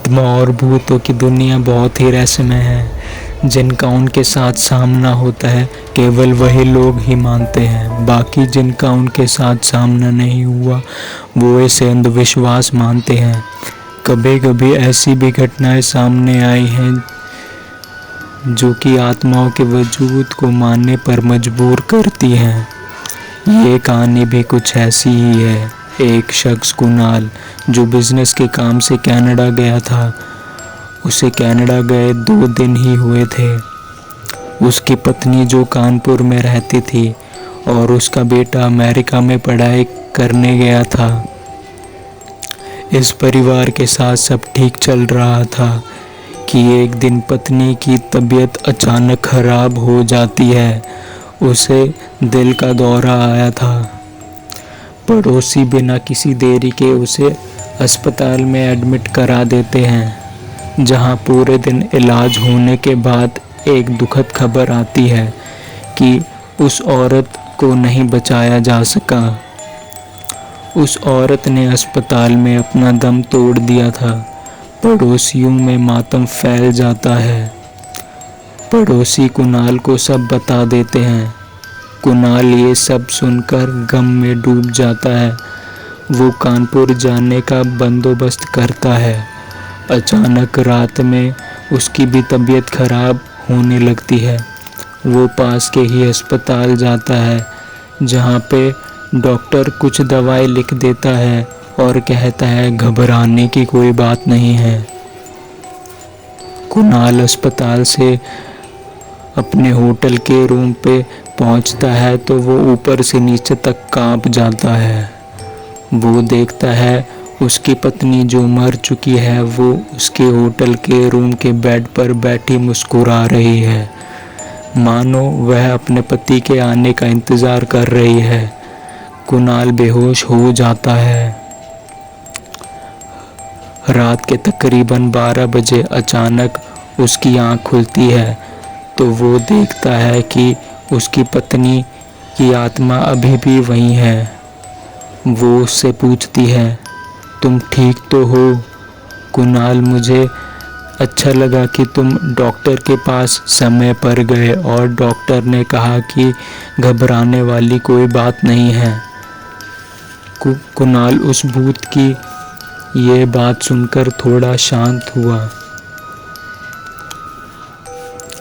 आत्मा और भूतों की दुनिया बहुत ही रहस्यमय है। जिनका उनके साथ सामना होता है केवल वही लोग ही मानते हैं। बाकी जिनका उनके साथ सामना नहीं हुआ वो इसे अंधविश्वास मानते हैं। कभी कभी ऐसी भी घटनाएं सामने आई हैं जो कि आत्माओं के वजूद को मानने पर मजबूर करती हैं। ये कहानी भी कुछ ऐसी ही है। एक शख्स कुणाल जो बिजनेस के काम से कनाडा गया था। उसे कनाडा गए 2 दिन ही हुए थे। उसकी पत्नी जो कानपुर में रहती थी और उसका बेटा अमेरिका में पढ़ाई करने गया था। इस परिवार के साथ सब ठीक चल रहा था कि एक दिन पत्नी की तबीयत अचानक खराब हो जाती है। उसे दिल का दौरा आया था। पड़ोसी बिना किसी देरी के उसे अस्पताल में एडमिट करा देते हैं, जहां पूरे दिन इलाज होने के बाद एक दुखद खबर आती है कि उस औरत को नहीं बचाया जा सका। उस औरत ने अस्पताल में अपना दम तोड़ दिया था। पड़ोसियों में मातम फैल जाता है। पड़ोसी कुणाल को सब बता देते हैं। कुणाल ये सब सुनकर गम में डूब जाता है। वो कानपुर जाने का बंदोबस्त करता है। अचानक रात में उसकी भी तबीयत खराब होने लगती है। वो पास के ही अस्पताल जाता है, जहाँ पे डॉक्टर कुछ दवाई लिख देता है और कहता है घबराने की कोई बात नहीं है। कुणाल अस्पताल से अपने होटल के रूम पे पहुंचता है तो वो ऊपर से नीचे तक कांप जाता है। वो देखता है उसकी पत्नी जो मर चुकी है वो उसके होटल के रूम के बेड पर बैठी मुस्कुरा रही है, मानो वह अपने पति के आने का इंतज़ार कर रही है। कुणाल बेहोश हो जाता है। रात के तकरीबन 12 बजे अचानक उसकी आँख खुलती है तो वो देखता है कि उसकी पत्नी की आत्मा अभी भी वहीं है। वो उससे पूछती है, तुम ठीक तो हो? कुणाल, मुझे अच्छा लगा कि तुम डॉक्टर के पास समय पर गए और डॉक्टर ने कहा कि घबराने वाली कोई बात नहीं है। कुणाल उस भूत की ये बात सुनकर थोड़ा शांत हुआ।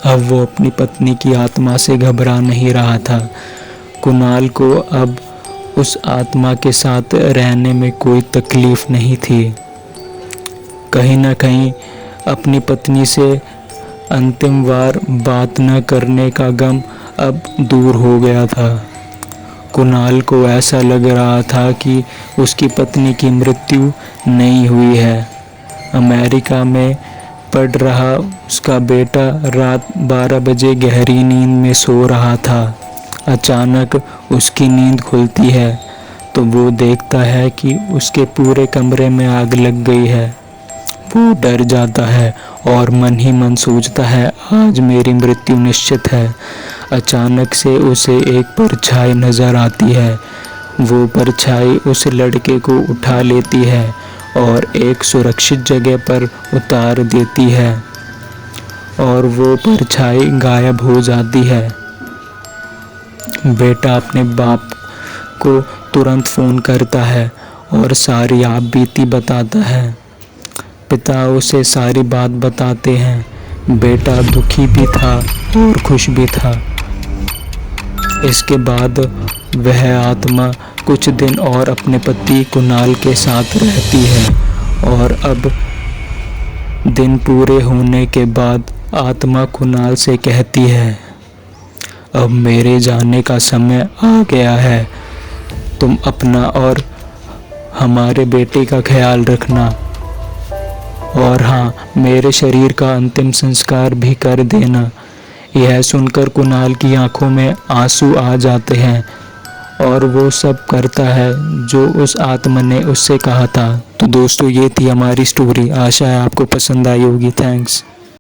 अब वो अपनी पत्नी की आत्मा से घबरा नहीं रहा था। कुणाल को अब उस आत्मा के साथ रहने में कोई तकलीफ नहीं थी। कहीं ना कहीं अपनी पत्नी से अंतिम बार बात न करने का गम अब दूर हो गया था। कुणाल को ऐसा लग रहा था कि उसकी पत्नी की मृत्यु नहीं हुई है। अमेरिका में पढ़ रहा उसका बेटा रात 12 बजे गहरी नींद में सो रहा था। अचानक उसकी नींद खुलती है तो वो देखता है कि उसके पूरे कमरे में आग लग गई है। वो डर जाता है और मन ही मन सोचता है आज मेरी मृत्यु निश्चित है। अचानक से उसे एक परछाई नजर आती है। वो परछाई उस लड़के को उठा लेती है और एक सुरक्षित जगह पर उतार देती है और वो परछाई गायब हो जाती है। बेटा अपने बाप को तुरंत फ़ोन करता है और सारी आप बीती बताता है। पिता उसे सारी बात बताते हैं। बेटा दुखी भी था और खुश भी था। इसके बाद वह आत्मा कुछ दिन और अपने पति कुणाल के साथ रहती है और अब दिन पूरे होने के बाद आत्मा कुणाल से कहती है, अब मेरे जाने का समय आ गया है। तुम अपना और हमारे बेटे का ख्याल रखना और हाँ, मेरे शरीर का अंतिम संस्कार भी कर देना। यह सुनकर कुणाल की आंखों में आंसू आ जाते हैं और वो सब करता है जो उस आत्मा ने उससे कहा था। तो दोस्तों, ये थी हमारी स्टोरी। आशा है आपको पसंद आई होगी। थैंक्स।